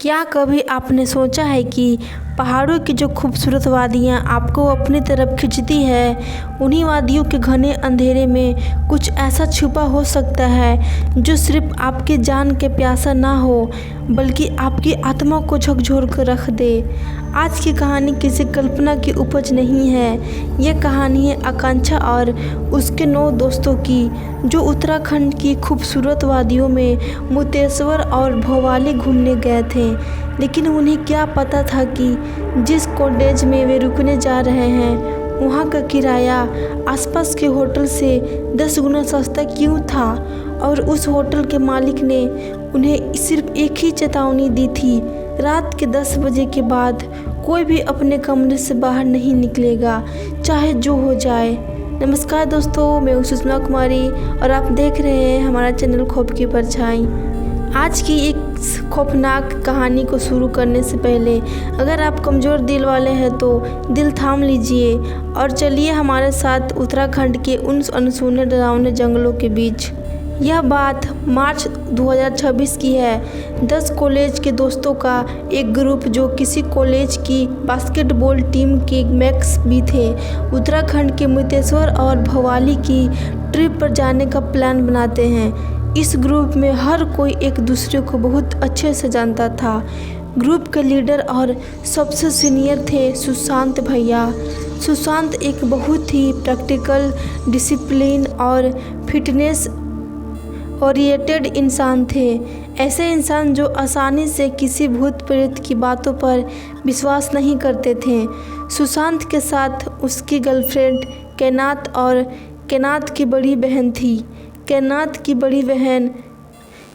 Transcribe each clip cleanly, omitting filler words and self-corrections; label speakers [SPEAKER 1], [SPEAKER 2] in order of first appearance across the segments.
[SPEAKER 1] क्या कभी आपने सोचा है कि पहाड़ों की जो खूबसूरत वादियाँ आपको अपनी तरफ खींचती है, उन्हीं वादियों के घने अंधेरे में कुछ ऐसा छुपा हो सकता है जो सिर्फ आपकी जान के प्यासा ना हो, बल्कि आपकी आत्मा को झकझोर कर रख दे। आज की कहानी किसी कल्पना की उपज नहीं है। यह कहानी है आकांक्षा और उसके 9 दोस्तों की, जो उत्तराखंड की खूबसूरत वादियों में मुक्तेश्वर और भोवाली घूमने गए थे। लेकिन उन्हें क्या पता था कि जिस कॉटेज में वे रुकने जा रहे हैं, वहाँ का किराया आसपास के होटल से 10 गुना सस्ता क्यों था। और उस होटल के मालिक ने उन्हें सिर्फ एक ही चेतावनी दी थी, रात के 10 बजे के बाद कोई भी अपने कमरे से बाहर नहीं निकलेगा, चाहे जो हो जाए। नमस्कार दोस्तों, मैं हूँ सुषमा कुमारी और आप देख रहे हैं हमारा चैनल खौफ की परछाई। आज की एक खौफनाक कहानी को शुरू करने से पहले अगर आप कमज़ोर दिल वाले हैं तो दिल थाम लीजिए और चलिए हमारे साथ उत्तराखंड के उन अनसुने डरावने जंगलों के बीच। यह बात मार्च 2026 की है। 10 कॉलेज के दोस्तों का एक ग्रुप, जो किसी कॉलेज की बास्केटबॉल टीम के मैक्स भी थे, उत्तराखंड के मुक्तेश्वर और भवाली की ट्रिप पर जाने का प्लान बनाते हैं। इस ग्रुप में हर कोई एक दूसरे को बहुत अच्छे से जानता था। ग्रुप के लीडर और सबसे सीनियर थे सुशांत भैया। सुशांत एक बहुत ही प्रैक्टिकल, डिसिप्लिन और फिटनेस ओरिएंटेड इंसान थे। ऐसे इंसान जो आसानी से किसी भूत प्रेत की बातों पर विश्वास नहीं करते थे। सुशांत के साथ उसकी गर्लफ्रेंड कैनात और कैनात की बड़ी बहन थी। कैनात की बड़ी बहन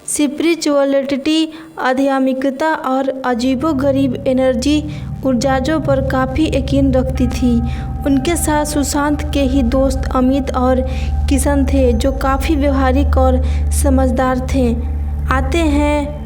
[SPEAKER 1] स्पिरिचुअलिटी, आध्यात्मिकता और अजीबोगरीब एनर्जी ऊर्जाओं पर काफ़ी यकीन रखती थी। उनके साथ सुशांत के ही दोस्त अमित और किशन थे, जो काफ़ी व्यवहारिक और समझदार थे। आते हैं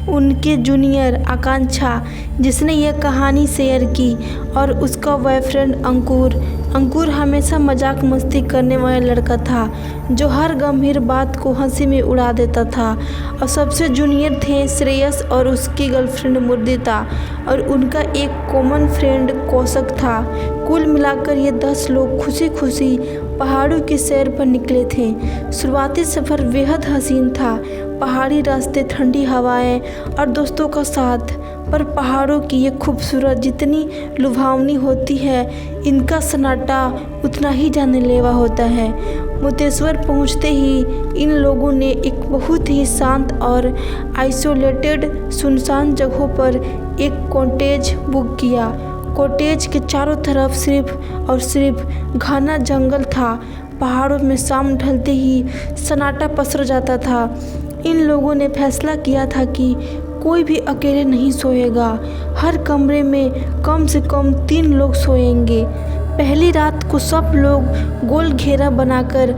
[SPEAKER 1] उनके जूनियर आकांक्षा, जिसने यह कहानी शेयर की, और उसका बॉयफ्रेंड अंकुर। अंकुर हमेशा मजाक मस्ती करने वाला लड़का था, जो हर गंभीर बात को हंसी में उड़ा देता था। और सबसे जूनियर थे श्रेयस और उसकी गर्लफ्रेंड मुदिता, और उनका एक कॉमन फ्रेंड कौशक था। कुल मिलाकर ये 10 लोग खुशी खुशी पहाड़ों की सैर पर निकले थे। शुरुआती सफ़र बेहद हसीन था, पहाड़ी रास्ते, ठंडी हवाएं और दोस्तों का साथ। पर पहाड़ों की ये खूबसूरत जितनी लुभावनी होती है, इनका सन्नाटा उतना ही जानलेवा होता है। मुक्तेश्वर पहुंचते ही इन लोगों ने एक बहुत ही शांत और आइसोलेटेड सुनसान जगहों पर एक कॉटेज बुक किया। कॉटेज के चारों तरफ सिर्फ और सिर्फ घना जंगल था। पहाड़ों में शाम ढलते ही सन्नाटा पसर जाता था। इन लोगों ने फैसला किया था कि कोई भी अकेले नहीं सोएगा। हर कमरे में कम से कम 3 लोग सोएंगे। पहली रात को सब लोग गोल घेरा बनाकर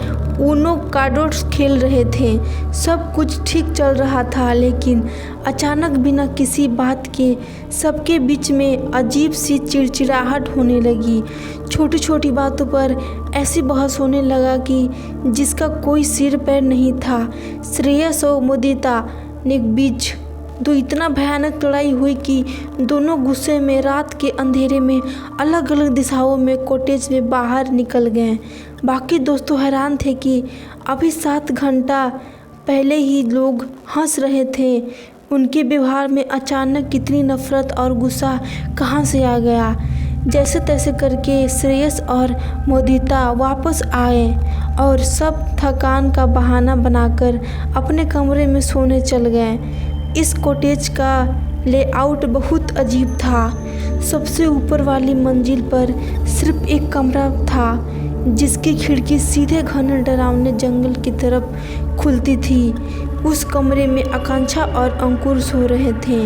[SPEAKER 1] ऊनो कार्ड्स खेल रहे थे। सब कुछ ठीक चल रहा था, लेकिन अचानक बिना किसी बात के सबके बीच में अजीब सी चिड़चिड़ाहट होने लगी। छोटी छोटी बातों पर ऐसी बहस होने लगा कि जिसका कोई सिर पैर नहीं था। श्रेयस और मुदिता ने बीच दो इतना भयानक लड़ाई हुई कि दोनों गुस्से में रात के अंधेरे में अलग अलग दिशाओं में कॉटेज में बाहर निकल गए। बाकी दोस्तों हैरान थे कि अभी 7 घंटा पहले ही लोग हंस रहे थे। उनके व्यवहार में अचानक कितनी नफरत और गुस्सा कहाँ से आ गया। जैसे तैसे करके श्रेयस और मुदिता वापस आए और सब थकान का बहाना बनाकर अपने कमरे में सोने चल गए। इस कॉटेज का लेआउट बहुत अजीब था। सबसे ऊपर वाली मंजिल पर सिर्फ एक कमरा था, जिसकी खिड़की सीधे घने डरावने जंगल की तरफ खुलती थी। उस कमरे में आकांक्षा और अंकुर सो रहे थे।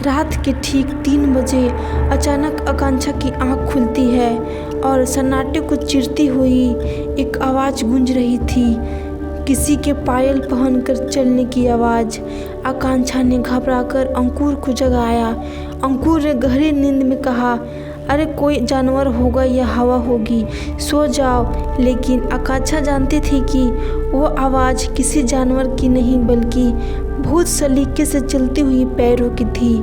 [SPEAKER 1] रात के ठीक 3 बजे अचानक आकांक्षा की आंख खुलती है और सन्नाटे को चीरती हुई एक आवाज़ गूंज रही थी, किसी के पायल पहनकर चलने की आवाज़। आकांक्षा ने घबराकर अंकुर को जगाया। अंकुर ने गहरी नींद में कहा, अरे कोई जानवर होगा या हवा होगी, सो जाओ। लेकिन आकांक्षा जानती थी कि वो आवाज़ किसी जानवर की नहीं, बल्कि बहुत सलीके से चलती हुई पैरों की थी।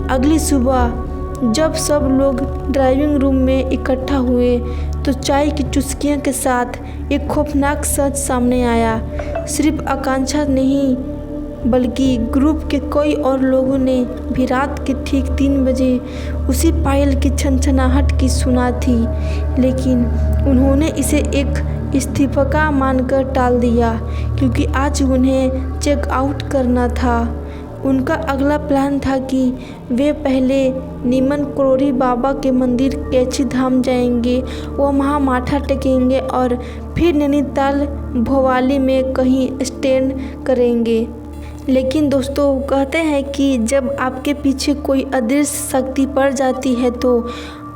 [SPEAKER 1] अगली सुबह जब सब लोग ड्राइविंग रूम में इकट्ठा हुए तो चाय की चुस्कियों के साथ एक खौफनाक सच सामने आया। सिर्फ आकांक्षा नहीं बल्कि ग्रुप के कई और लोगों ने भी रात के ठीक 3 बजे उसी पायल की छनछनाहट की सुना थी, लेकिन उन्होंने इसे एक इस्तीफा मानकर टाल दिया क्योंकि आज उन्हें चेक आउट करना था। उनका अगला प्लान था कि वे पहले नीमन करोड़ी बाबा के मंदिर कैची धाम जाएंगे, वहाँ माथा टेकेंगे और फिर नैनीताल भोवाली में कहीं स्टैंड करेंगे। लेकिन दोस्तों, कहते हैं कि जब आपके पीछे कोई अदृश्य शक्ति पड़ जाती है तो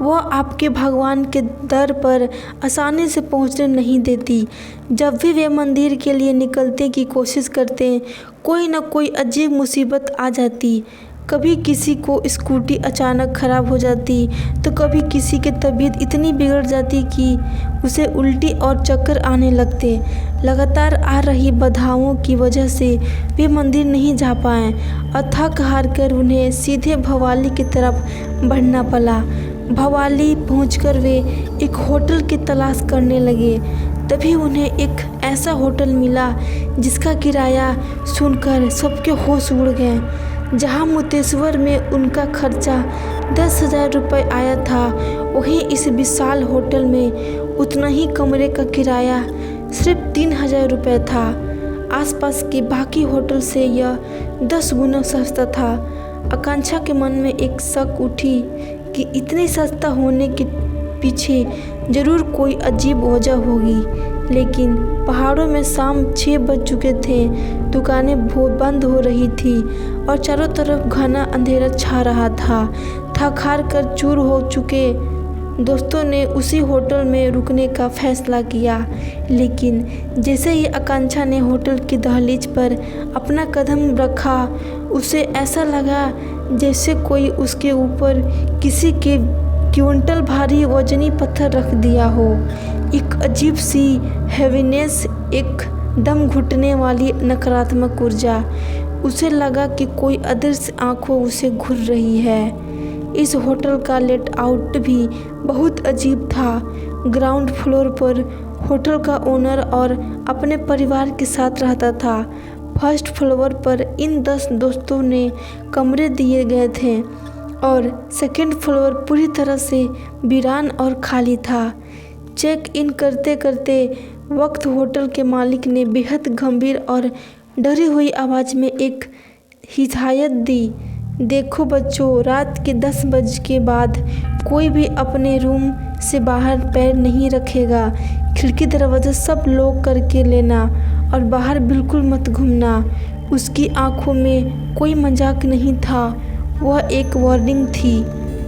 [SPEAKER 1] वह आपके भगवान के दर पर आसानी से पहुंचने नहीं देती। जब भी वे मंदिर के लिए निकलने की कोशिश करते, कोई न कोई अजीब मुसीबत आ जाती। कभी किसी को स्कूटी अचानक ख़राब हो जाती तो कभी किसी की तबीयत इतनी बिगड़ जाती कि उसे उल्टी और चक्कर आने लगते। लगातार आ रही बाधाओं की वजह से वे मंदिर नहीं जा पाए और थक हार कर उन्हें सीधे भवाली की तरफ बढ़ना पड़ा। भवाली पहुंचकर वे एक होटल की तलाश करने लगे। तभी उन्हें एक ऐसा होटल मिला जिसका किराया सुनकर सबके होश उड़ गए। जहां मुतेश्वर में उनका खर्चा 10,000 रुपये आया था, वहीं इस विशाल होटल में उतना ही कमरे का किराया सिर्फ 3,000 रुपये था। आसपास के बाकी होटल से यह 10 गुना सस्ता था। आकांक्षा के मन में एक शक उठी कि इतने सस्ता होने के पीछे जरूर कोई अजीब वजह होगी। लेकिन पहाड़ों में शाम 6 बज चुके थे, दुकानें बंद हो रही थी और चारों तरफ घना अंधेरा छा रहा था। थक हार कर चूर हो चुके दोस्तों ने उसी होटल में रुकने का फैसला किया। लेकिन जैसे ही आकांक्षा ने होटल की दहलीज पर अपना कदम रखा, उसे ऐसा लगा जैसे कोई उसके ऊपर किसी के क्विंटल भारी वजनी पत्थर रख दिया हो। एक अजीब सी हैवीनेस, एक दम घुटने वाली नकारात्मक ऊर्जा। उसे लगा कि कोई अदृश्य आंखों उसे घूर रही है। इस होटल का लेटआउट भी बहुत अजीब था। ग्राउंड फ्लोर पर होटल का ओनर और अपने परिवार के साथ रहता था। फर्स्ट फ्लोर पर इन 10 दोस्तों ने कमरे दिए गए थे और सेकंड फ्लोर पूरी तरह से वीरान और खाली था। चेक इन करते करते वक्त होटल के मालिक ने बेहद गंभीर और डरी हुई आवाज़ में एक हिदायत दी, देखो बच्चों, रात के 10 बजे के बाद कोई भी अपने रूम से बाहर पैर नहीं रखेगा। खिड़की दरवाज़ा सब लॉक करके लेना और बाहर बिल्कुल मत घूमना। उसकी आंखों में कोई मजाक नहीं था, वह एक वार्निंग थी।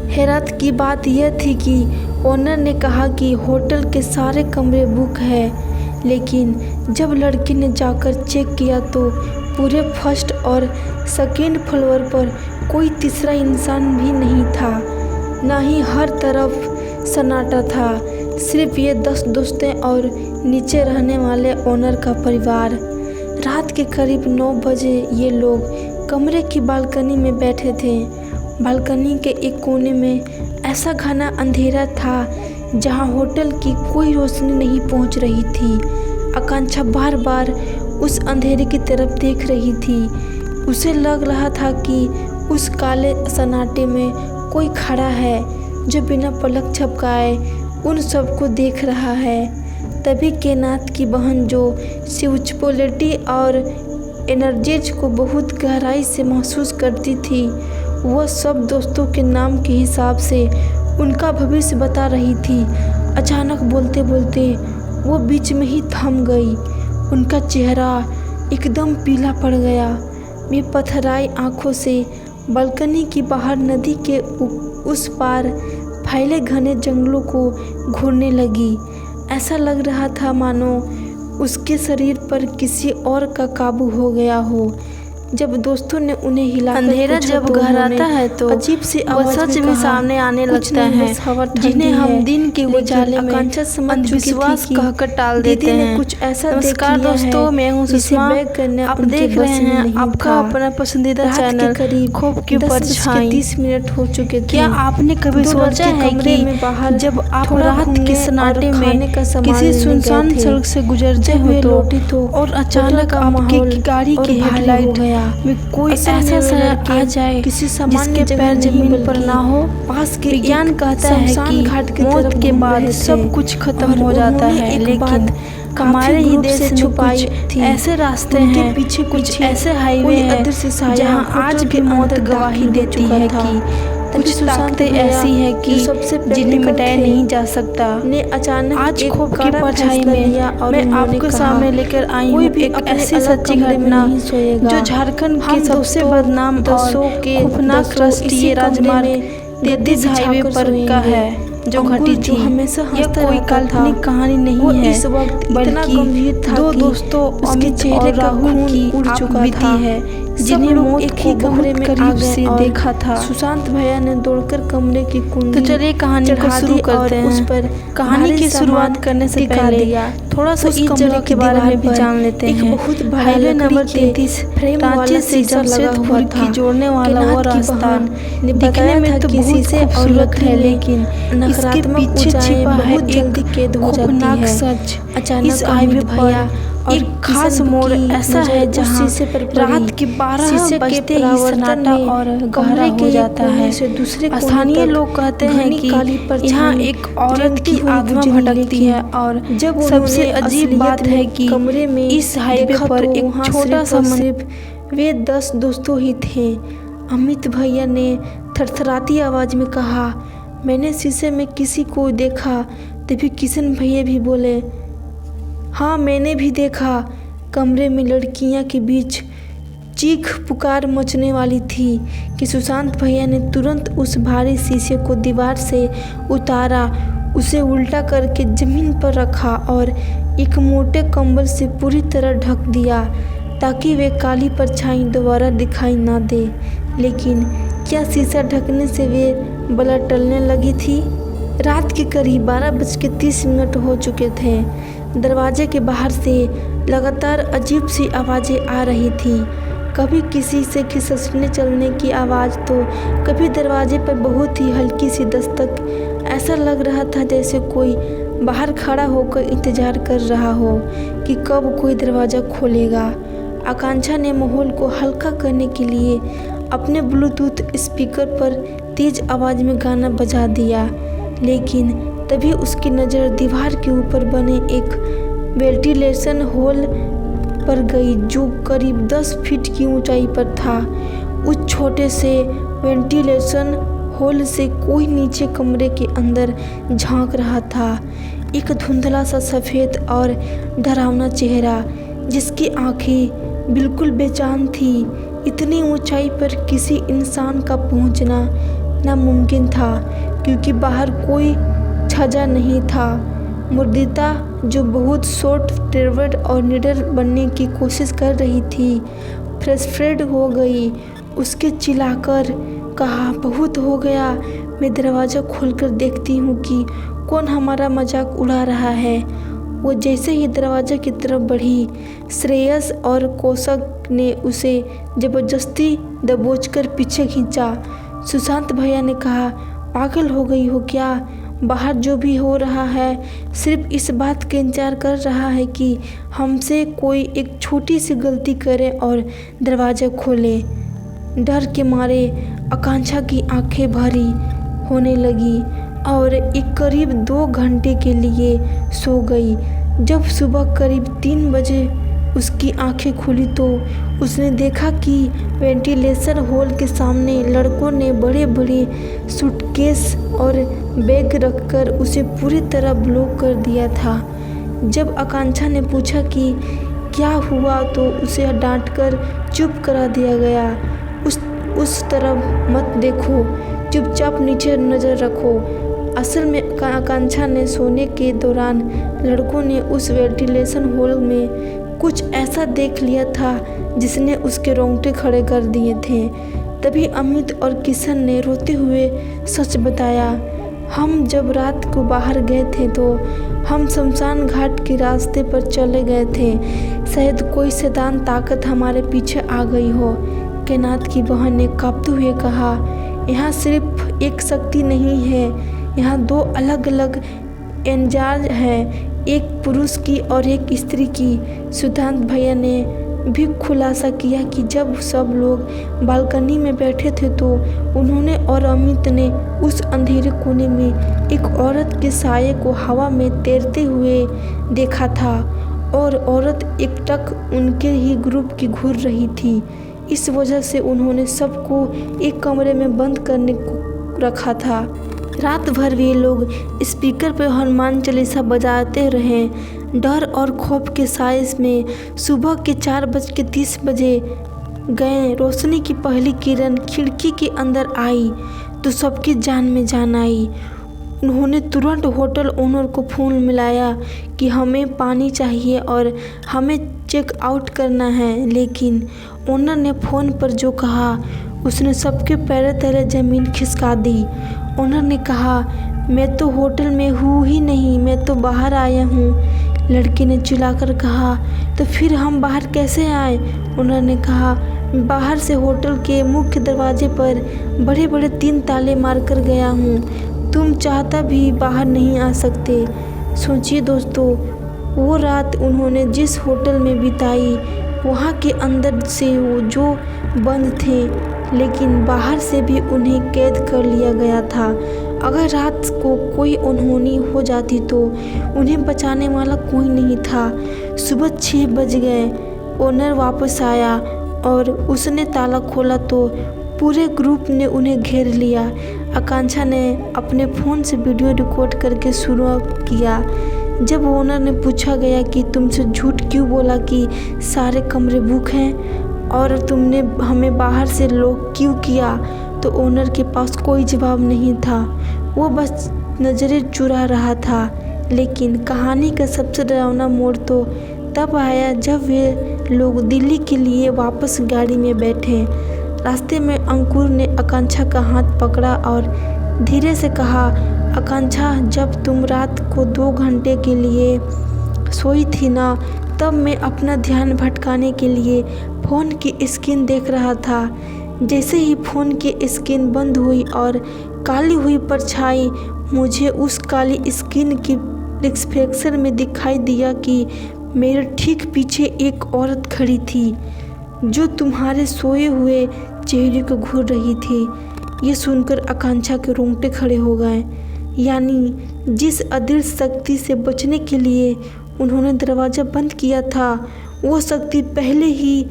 [SPEAKER 1] हैरत की बात यह थी कि ओनर ने कहा कि होटल के सारे कमरे बुक हैं, लेकिन जब लड़के ने जाकर चेक किया तो पूरे फर्स्ट और सेकंड फ्लोर पर कोई तीसरा इंसान भी नहीं था। ना ही हर तरफ सन्नाटा था, सिर्फ ये 10 दोस्तें और नीचे रहने वाले ओनर का परिवार। रात के करीब 9 बजे ये लोग कमरे की बालकनी में बैठे थे। बालकनी के एक कोने में ऐसा घना अंधेरा था जहां होटल की कोई रोशनी नहीं पहुंच रही थी। आकांक्षा बार बार उस अंधेरे की तरफ देख रही थी। उसे लग रहा था कि उस काले सन्नाटे में कोई खड़ा है जो बिना पलक झपकाए उन सबको देख रहा है। तभी केनाथ की बहन, जो स्पिरिचुअलिटी और एनर्जीज को बहुत गहराई से महसूस करती थी, वह सब दोस्तों के नाम के हिसाब से उनका भविष्य बता रही थी। अचानक बोलते बोलते वो बीच में ही थम गई। उनका चेहरा एकदम पीला पड़ गया। वे पथराई आंखों से बालकनी की बाहर नदी के उस पार फैले घने जंगलों को घूरने लगी। ऐसा लग रहा था मानो उसके शरीर पर किसी और का काबू हो गया हो। जब दोस्तों ने उन्हें हिलाकर
[SPEAKER 2] अंधेरा
[SPEAKER 1] पूछा
[SPEAKER 2] जब
[SPEAKER 1] तो
[SPEAKER 2] घर
[SPEAKER 1] उन्होंने
[SPEAKER 2] आता है तो
[SPEAKER 1] अजीब सी
[SPEAKER 2] वह
[SPEAKER 1] आवाज
[SPEAKER 2] सच
[SPEAKER 1] में
[SPEAKER 2] भी
[SPEAKER 1] कहा,
[SPEAKER 2] सामने आने
[SPEAKER 1] "कुछ
[SPEAKER 2] लगता
[SPEAKER 1] नहीं,
[SPEAKER 2] है,
[SPEAKER 1] बस हवा ठंडी
[SPEAKER 2] जिन्हें हम
[SPEAKER 1] है।"
[SPEAKER 2] दिन के
[SPEAKER 1] लेकिन
[SPEAKER 2] उजाले में
[SPEAKER 1] आकांक्षा समझ चुकी
[SPEAKER 2] अंधविश्वास
[SPEAKER 1] थी कि
[SPEAKER 2] कहकर टाल
[SPEAKER 1] दीदी
[SPEAKER 2] देते
[SPEAKER 1] ने
[SPEAKER 2] हैं।
[SPEAKER 1] कुछ ऐसा देख
[SPEAKER 2] नमस्कार
[SPEAKER 1] लिया
[SPEAKER 2] दोस्तों,
[SPEAKER 1] है
[SPEAKER 2] मैं हूं
[SPEAKER 1] जिसे
[SPEAKER 2] सुषमा।
[SPEAKER 1] बैग करना
[SPEAKER 2] आप
[SPEAKER 1] उनके
[SPEAKER 2] देख रहे
[SPEAKER 1] बस में
[SPEAKER 2] हैं
[SPEAKER 1] नहीं
[SPEAKER 2] आपका
[SPEAKER 1] था।
[SPEAKER 2] अपना पसंदीदा
[SPEAKER 1] रात के
[SPEAKER 2] चैनल
[SPEAKER 1] करीब
[SPEAKER 2] खौफ की
[SPEAKER 1] 10:30 मिनट हो चुके थे।
[SPEAKER 2] क्या आपने कभी
[SPEAKER 1] दो
[SPEAKER 2] सोचा
[SPEAKER 1] लड़के
[SPEAKER 2] है
[SPEAKER 1] कमरे
[SPEAKER 2] कि
[SPEAKER 1] में बाहर
[SPEAKER 2] जब आप
[SPEAKER 1] थोड़ा
[SPEAKER 2] रात
[SPEAKER 1] घूमने
[SPEAKER 2] के
[SPEAKER 1] और
[SPEAKER 2] सन्नाटे
[SPEAKER 1] खाने
[SPEAKER 2] में
[SPEAKER 1] का सामान
[SPEAKER 2] किसी
[SPEAKER 1] लेने
[SPEAKER 2] सुनसान
[SPEAKER 1] गए थे,
[SPEAKER 2] सड़क से गुजरते
[SPEAKER 1] जब
[SPEAKER 2] हो
[SPEAKER 1] वे लौटी तो
[SPEAKER 2] और
[SPEAKER 1] होटल
[SPEAKER 2] अचानक
[SPEAKER 1] का
[SPEAKER 2] आपकी
[SPEAKER 1] माहौल
[SPEAKER 2] गाड़ी
[SPEAKER 1] और
[SPEAKER 2] की
[SPEAKER 1] भारी हो
[SPEAKER 2] हेडलाइट
[SPEAKER 1] गया।
[SPEAKER 2] में कोई
[SPEAKER 1] असल में
[SPEAKER 2] ऐसा
[SPEAKER 1] वे
[SPEAKER 2] साया
[SPEAKER 1] लड़के
[SPEAKER 2] आ जाए
[SPEAKER 1] किसी सामान्य
[SPEAKER 2] जिसके
[SPEAKER 1] जगह
[SPEAKER 2] पैर
[SPEAKER 1] नहीं
[SPEAKER 2] जमीन पर
[SPEAKER 1] बल्कि
[SPEAKER 2] ना हो।
[SPEAKER 1] पास के
[SPEAKER 2] विज्ञान
[SPEAKER 1] एक
[SPEAKER 2] कहता है
[SPEAKER 1] शमशान घाट
[SPEAKER 2] कि
[SPEAKER 1] की
[SPEAKER 2] मौत
[SPEAKER 1] तरफ
[SPEAKER 2] के
[SPEAKER 1] घूम
[SPEAKER 2] बाद
[SPEAKER 1] रहे
[SPEAKER 2] सब
[SPEAKER 1] थे
[SPEAKER 2] कुछ खत्म
[SPEAKER 1] और
[SPEAKER 2] हो जाता
[SPEAKER 1] उन्होंने
[SPEAKER 2] है,
[SPEAKER 1] एक
[SPEAKER 2] लेकिन
[SPEAKER 1] बात
[SPEAKER 2] हमारे ही
[SPEAKER 1] ग्रुप
[SPEAKER 2] देश
[SPEAKER 1] से
[SPEAKER 2] में
[SPEAKER 1] छुपाई
[SPEAKER 2] कुछ
[SPEAKER 1] थी।
[SPEAKER 2] ऐसे रास्ते
[SPEAKER 1] उनके
[SPEAKER 2] हैं,
[SPEAKER 1] पीछे
[SPEAKER 2] कुछ ऐसे हाईवे
[SPEAKER 1] कोई
[SPEAKER 2] हैं
[SPEAKER 1] अदृश्य साया
[SPEAKER 2] जहां
[SPEAKER 1] होटल
[SPEAKER 2] आज
[SPEAKER 1] के
[SPEAKER 2] भी मौत
[SPEAKER 1] अंदर
[SPEAKER 2] गवाही
[SPEAKER 1] दाखिल हो
[SPEAKER 2] देती
[SPEAKER 1] चुका
[SPEAKER 2] है
[SPEAKER 1] था।
[SPEAKER 2] कि
[SPEAKER 1] तभी
[SPEAKER 2] कुछ
[SPEAKER 1] सुशांत
[SPEAKER 2] ताकतें
[SPEAKER 1] भैया,
[SPEAKER 2] ऐसी हैं
[SPEAKER 1] जो
[SPEAKER 2] कि
[SPEAKER 1] सबसे
[SPEAKER 2] जिन्हें
[SPEAKER 1] practical
[SPEAKER 2] मिटाया
[SPEAKER 1] थे,
[SPEAKER 2] नहीं जा सकता।
[SPEAKER 1] ने अचानक
[SPEAKER 2] आज
[SPEAKER 1] एक
[SPEAKER 2] खौफ की
[SPEAKER 1] कड़ा
[SPEAKER 2] परछाई
[SPEAKER 1] फैसला लिया
[SPEAKER 2] में
[SPEAKER 1] और
[SPEAKER 2] मैं
[SPEAKER 1] उन्होंने
[SPEAKER 2] आपके
[SPEAKER 1] कहा,
[SPEAKER 2] सामने लेकर आई
[SPEAKER 1] कोई
[SPEAKER 2] हूँ
[SPEAKER 1] भी
[SPEAKER 2] एक
[SPEAKER 1] अपने
[SPEAKER 2] ऐसी
[SPEAKER 1] अलग
[SPEAKER 2] सच्ची
[SPEAKER 1] कमरे में
[SPEAKER 2] घटना
[SPEAKER 1] नहीं सोएगा।
[SPEAKER 2] जो झारखंड के
[SPEAKER 1] हम
[SPEAKER 2] सबसे
[SPEAKER 1] दोस्तों
[SPEAKER 2] बदनाम और
[SPEAKER 1] दसों के
[SPEAKER 2] खौफनाक
[SPEAKER 1] दसों
[SPEAKER 2] राष्ट्रीय
[SPEAKER 1] इसी कमरे
[SPEAKER 2] राजमार्ग
[SPEAKER 1] में
[SPEAKER 2] 33 हाईवे
[SPEAKER 1] बिछाकर
[SPEAKER 2] पर का
[SPEAKER 1] सोएंगे।
[SPEAKER 2] है जो
[SPEAKER 1] अंकुर,
[SPEAKER 2] घटी
[SPEAKER 1] जो
[SPEAKER 2] थी।
[SPEAKER 1] हमेशा
[SPEAKER 2] यह
[SPEAKER 1] हंसता
[SPEAKER 2] कोई
[SPEAKER 1] रहता
[SPEAKER 2] काल्पनिक
[SPEAKER 1] था,
[SPEAKER 2] कहानी
[SPEAKER 1] वो
[SPEAKER 2] नहीं है,
[SPEAKER 1] इस वक्त इतना
[SPEAKER 2] बल्कि
[SPEAKER 1] गंभीर था
[SPEAKER 2] दो
[SPEAKER 1] कि
[SPEAKER 2] दोस्तों
[SPEAKER 1] उसके
[SPEAKER 2] अमित
[SPEAKER 1] चेहरे
[SPEAKER 2] और
[SPEAKER 1] का
[SPEAKER 2] राहुल
[SPEAKER 1] खून
[SPEAKER 2] की
[SPEAKER 1] उड़
[SPEAKER 2] आप
[SPEAKER 1] चुका
[SPEAKER 2] बीती
[SPEAKER 1] था।
[SPEAKER 2] है,
[SPEAKER 1] सब
[SPEAKER 2] जिन्हें
[SPEAKER 1] लोग
[SPEAKER 2] मौत
[SPEAKER 1] एक
[SPEAKER 2] को
[SPEAKER 1] ही कमरे
[SPEAKER 2] बहुत
[SPEAKER 1] में आ
[SPEAKER 2] करीब
[SPEAKER 1] गए
[SPEAKER 2] से
[SPEAKER 1] और
[SPEAKER 2] देखा था।
[SPEAKER 1] सुशांत भैया ने दौड़कर कमरे की कुंडी
[SPEAKER 2] तो चलिए कहानी को
[SPEAKER 1] चढ़ा
[SPEAKER 2] शुरू
[SPEAKER 1] दी
[SPEAKER 2] करते
[SPEAKER 1] और उस
[SPEAKER 2] हैं।
[SPEAKER 1] पर
[SPEAKER 2] कहानी
[SPEAKER 1] भारी
[SPEAKER 2] की
[SPEAKER 1] सामान
[SPEAKER 2] शुरुआत करने से
[SPEAKER 1] टिका
[SPEAKER 2] पहले
[SPEAKER 1] दिया।
[SPEAKER 2] थोड़ा सा
[SPEAKER 1] उस
[SPEAKER 2] इस
[SPEAKER 1] कमरे
[SPEAKER 2] जगह
[SPEAKER 1] की
[SPEAKER 2] के बारे
[SPEAKER 1] दीवार
[SPEAKER 2] में भी
[SPEAKER 1] पर
[SPEAKER 2] जान लेते
[SPEAKER 1] एक
[SPEAKER 2] हैं।
[SPEAKER 1] बहुत बड़ा
[SPEAKER 2] हाईवे
[SPEAKER 1] लकड़ी
[SPEAKER 2] नंबर
[SPEAKER 1] के
[SPEAKER 2] 33
[SPEAKER 1] फ्रेम वाला
[SPEAKER 2] रांची से
[SPEAKER 1] शीशा लगा हुआ
[SPEAKER 2] जमशेदपुर
[SPEAKER 1] था।
[SPEAKER 2] की जोड़ने वाला वो
[SPEAKER 1] केनाथ की
[SPEAKER 2] रास्ता
[SPEAKER 1] बहन ने
[SPEAKER 2] दिखने
[SPEAKER 1] बताया
[SPEAKER 2] में
[SPEAKER 1] था
[SPEAKER 2] तो
[SPEAKER 1] कि
[SPEAKER 2] बहुत
[SPEAKER 1] शीशे और
[SPEAKER 2] खूबसूरत
[SPEAKER 1] लकड़ी
[SPEAKER 2] है,
[SPEAKER 1] में
[SPEAKER 2] लेकिन इसके
[SPEAKER 1] नकारात्मक
[SPEAKER 2] पीछे
[SPEAKER 1] ऊर्जाएं
[SPEAKER 2] छिपा है
[SPEAKER 1] बहुत जल्दी
[SPEAKER 2] एक
[SPEAKER 1] कैद हो जाती
[SPEAKER 2] खौफनाक
[SPEAKER 1] है।
[SPEAKER 2] सच।
[SPEAKER 1] अचानक
[SPEAKER 2] इस हाईवे
[SPEAKER 1] अमित भैया
[SPEAKER 2] पर
[SPEAKER 1] और
[SPEAKER 2] एक खास
[SPEAKER 1] किशन
[SPEAKER 2] मोड़
[SPEAKER 1] की
[SPEAKER 2] ऐसा
[SPEAKER 1] नजर
[SPEAKER 2] है
[SPEAKER 1] उस
[SPEAKER 2] जहां
[SPEAKER 1] शीशे पर पड़ी।
[SPEAKER 2] रात के 12
[SPEAKER 1] शीशे के
[SPEAKER 2] बजते ही
[SPEAKER 1] परावर्तन
[SPEAKER 2] सन्नाटा
[SPEAKER 1] में
[SPEAKER 2] और गहरा
[SPEAKER 1] कमरे के
[SPEAKER 2] हो
[SPEAKER 1] एक
[SPEAKER 2] जाता
[SPEAKER 1] कोने
[SPEAKER 2] है।
[SPEAKER 1] से दूसरे कोने
[SPEAKER 2] स्थानीय
[SPEAKER 1] तक
[SPEAKER 2] लोग कहते हैं
[SPEAKER 1] घनी
[SPEAKER 2] कि
[SPEAKER 1] काली परछाई
[SPEAKER 2] यहाँ एक औरत
[SPEAKER 1] रेंगती
[SPEAKER 2] की
[SPEAKER 1] हुई
[SPEAKER 2] आत्मा
[SPEAKER 1] गुजरी,
[SPEAKER 2] भटकती है
[SPEAKER 1] लेकिन
[SPEAKER 2] और
[SPEAKER 1] जब
[SPEAKER 2] सबसे
[SPEAKER 1] उन्होंने
[SPEAKER 2] अजीब
[SPEAKER 1] असलियत
[SPEAKER 2] बात है
[SPEAKER 1] में
[SPEAKER 2] कि
[SPEAKER 1] कमरे में
[SPEAKER 2] इस हाईवे
[SPEAKER 1] देखा
[SPEAKER 2] पर
[SPEAKER 1] तो
[SPEAKER 2] एक
[SPEAKER 1] वहाँ
[SPEAKER 2] छोटा सा
[SPEAKER 1] सिर्फ वे 10 दोस्तों ही थे। अमित भैया ने थरथराती आवाज में कहा, मैंने शीशे में किसी को देखा। तभी किशन भैया भी बोले, हाँ मैंने भी देखा। कमरे में लड़कियां के बीच चीख पुकार मचने वाली थी कि सुशांत भैया ने तुरंत उस भारी शीशे को दीवार से उतारा, उसे उल्टा करके जमीन पर रखा और एक मोटे कंबल से पूरी तरह ढक दिया ताकि वे काली परछाई दोबारा दिखाई ना दे। लेकिन क्या शीशा ढकने से वे बला टलने लगी थी? रात के करीब 12:30 हो चुके थे। दरवाजे के बाहर से लगातार अजीब सी आवाज़ें आ रही थी। कभी किसी से खिसकने चलने की आवाज़ तो कभी दरवाजे पर बहुत ही हल्की सी दस्तक। ऐसा लग रहा था जैसे कोई बाहर खड़ा होकर इंतज़ार कर रहा हो कि कब कोई दरवाज़ा खोलेगा। आकांक्षा ने माहौल को हल्का करने के लिए अपने ब्लूटूथ स्पीकर पर तेज़ आवाज़ में गाना बजा दिया, लेकिन तभी उसकी नज़र दीवार के ऊपर बने एक वेंटिलेशन होल पर गई जो करीब 10 फीट की ऊंचाई पर था। उस छोटे से वेंटिलेशन होल से कोई नीचे कमरे के अंदर झांक रहा था। एक धुंधला सा सफ़ेद और डरावना चेहरा जिसकी आंखें बिल्कुल बेजान थी। इतनी ऊंचाई पर किसी इंसान का पहुंचना नामुमकिन था क्योंकि बाहर कोई छज्जा नहीं था। मुर्दिता जो बहुत शॉर्ट टेम्पर्ड और निडर बनने की कोशिश कर रही थी, फ्रस्ट्रेट हो गई। उसके चिल्लाकर कहा, बहुत हो गया, मैं दरवाज़ा खोलकर देखती हूँ कि कौन हमारा मजाक उड़ा रहा है। वो जैसे ही दरवाज़ा की तरफ बढ़ी, श्रेयस और कौशक ने उसे ज़बरदस्ती दबोचकर पीछे खींचा। सुशांत भैया ने कहा, पागल हो गई हो क्या? बाहर जो भी हो रहा है सिर्फ इस बात का इंतजार कर रहा है कि हमसे कोई एक छोटी सी गलती करे और दरवाज़ा खोले। डर के मारे आकांक्षा की आंखें भारी होने लगी और एक करीब 2 घंटे के लिए सो गई। जब सुबह करीब 3 बजे उसकी आंखें खुली तो उसने देखा कि वेंटिलेशन होल के सामने लड़कों ने बड़े बड़े सूटकेस और बैग रखकर उसे पूरी तरह ब्लॉक कर दिया था। जब आकांक्षा ने पूछा कि क्या हुआ तो उसे डांटकर चुप करा दिया गया। उस तरफ मत देखो, चुपचाप नीचे नज़र रखो। असल में आकांक्षा ने सोने के दौरान लड़कों ने उस वेंटिलेशन होल में कुछ ऐसा देख लिया था जिसने उसके रोंगटे खड़े कर दिए थे। तभी अमित और किशन ने रोते हुए सच बताया, हम जब रात को बाहर गए थे तो हम शमशान घाट के रास्ते पर चले गए थे। शायद कोई शैतान ताकत हमारे पीछे आ गई हो। कैनात की बहन ने कांपते हुए कहा, यहाँ सिर्फ एक शक्ति नहीं है, यहाँ दो अलग अलग एनर्जी हैं, एक पुरुष की और एक स्त्री की। सिद्धांत भैया ने भी खुलासा किया कि जब सब लोग बालकनी में बैठे थे तो उन्होंने और अमित ने उस अंधेरे कोने में एक औरत के साये को हवा में तैरते हुए देखा था और औरत एकटक उनके ही ग्रुप की घूर रही थी। इस वजह से उन्होंने सबको एक कमरे में बंद करने को रखा था। रात भर वे लोग स्पीकर पर हनुमान चालीसा बजाते रहे। डर और खौफ के साए में सुबह के 4:30 बजे गए। रोशनी की पहली किरण खिड़की के अंदर आई तो सबकी जान में जान आई। उन्होंने तुरंत होटल ओनर को फ़ोन मिलाया कि हमें पानी चाहिए और हमें चेक आउट करना है, लेकिन ओनर ने फ़ोन पर जो कहा उसने सबके पैरों तले ज़मीन खिसका दी। ओनर ने कहा, मैं तो होटल में हूँ ही नहीं, मैं तो बाहर आया हूँ। लड़की ने चिल्लाकर कहा, तो फिर हम बाहर कैसे आए? ओनर ने कहा, बाहर से होटल के मुख्य दरवाजे पर बड़े बड़े 3 ताले मारकर गया हूँ। तुम चाहता भी बाहर नहीं आ सकते। सोचिए दोस्तों, वो रात उन्होंने जिस होटल में बिताई, वहाँ के अंदर से वो जो बंद थे, लेकिन बाहर से भी उन्हें कैद कर लिया गया था। अगर रात को कोई अनहोनी हो जाती तो उन्हें बचाने वाला कोई नहीं था। सुबह 6 बज गए। ओनर वापस आया और उसने ताला खोला तो पूरे ग्रुप ने उन्हें घेर लिया। आकांक्षा ने अपने फ़ोन से वीडियो रिकॉर्ड करके शुरू किया। जब ओनर ने पूछा गया कि तुमसे झूठ क्यों बोला कि सारे कमरे बुक हैं और तुमने हमें बाहर से लॉक क्यों किया, तो ओनर के पास कोई जवाब नहीं था। वो बस नज़रें चुरा रहा था। लेकिन कहानी का सबसे डरावना मोड़ तो तब आया जब वे लोग दिल्ली के लिए वापस गाड़ी में बैठे। रास्ते में अंकुर ने आकांक्षा का हाथ पकड़ा और धीरे से कहा, आकांक्षा, जब तुम रात को 2 घंटे के लिए सोई थी ना, तब मैं अपना ध्यान भटकाने के लिए फ़ोन की स्क्रीन देख रहा था। जैसे ही फ़ोन की स्क्रीन बंद हुई और काली हुई परछाई मुझे उस काली स्क्रीन की रिफ्लेक्शन में दिखाई दिया कि मेरे ठीक पीछे एक औरत खड़ी थी जो तुम्हारे सोए हुए चेहरे को घूर रही थी। ये सुनकर आकांक्षा के रोंगटे खड़े हो गए। यानी जिस अदृश्य शक्ति से बचने के लिए उन्होंने दरवाज़ा बंद किया था, वो शक्ति पहले ही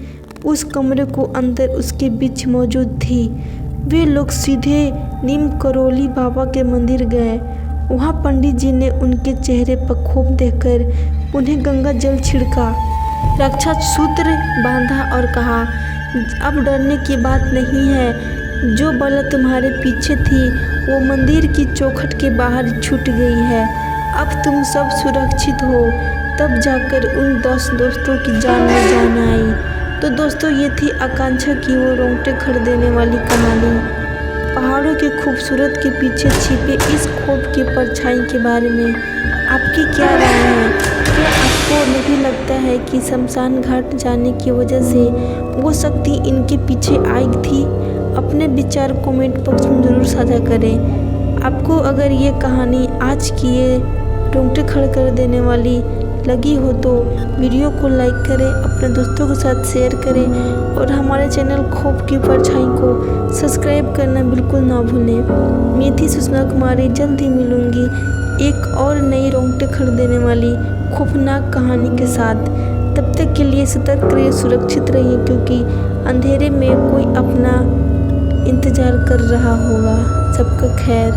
[SPEAKER 1] उस कमरे को अंदर उसके बीच मौजूद थी। वे लोग सीधे नीम करोली बाबा के मंदिर गए। वहाँ पंडित जी ने उनके चेहरे पर खौफ देखकर उन्हें गंगा जल छिड़का, रक्षा सूत्र बांधा और कहा, अब डरने की बात नहीं है। जो बला तुम्हारे पीछे थी वो मंदिर की चौखट के बाहर छूट गई है। अब तुम सब सुरक्षित हो। तब जाकर उन 10 दोस्तों की जान में जान आई। तो दोस्तों, ये थी आकांक्षा की वो रोंगटे खड़ा देने वाली कहानी। पहाड़ों के खूबसूरत के पीछे छिपे इस खौफ की परछाई के बारे में आपकी क्या राय है? क्या आपको नहीं लगता है कि शमशान घाट जाने की वजह से वो शक्ति इनके पीछे आई थी? अपने विचार कमेंट बॉक्स में ज़रूर साझा करें। आपको अगर ये कहानी आज की ये रोंगटे खड़े कर देने वाली लगी हो तो वीडियो को लाइक करें, अपने दोस्तों के साथ शेयर करें और हमारे चैनल खौफ की परछाई को सब्सक्राइब करना बिल्कुल ना भूलें। मैं थी सुषमा कुमारी, जल्द ही मिलूँगी एक और नई रोंगटे खड़े देने वाली खौफनाक कहानी के साथ। तब तक के लिए सतर्क रहिए, सुरक्षित रहिए, क्योंकि अंधेरे में कोई अपना इंतज़ार कर रहा होगा। सबका खैर।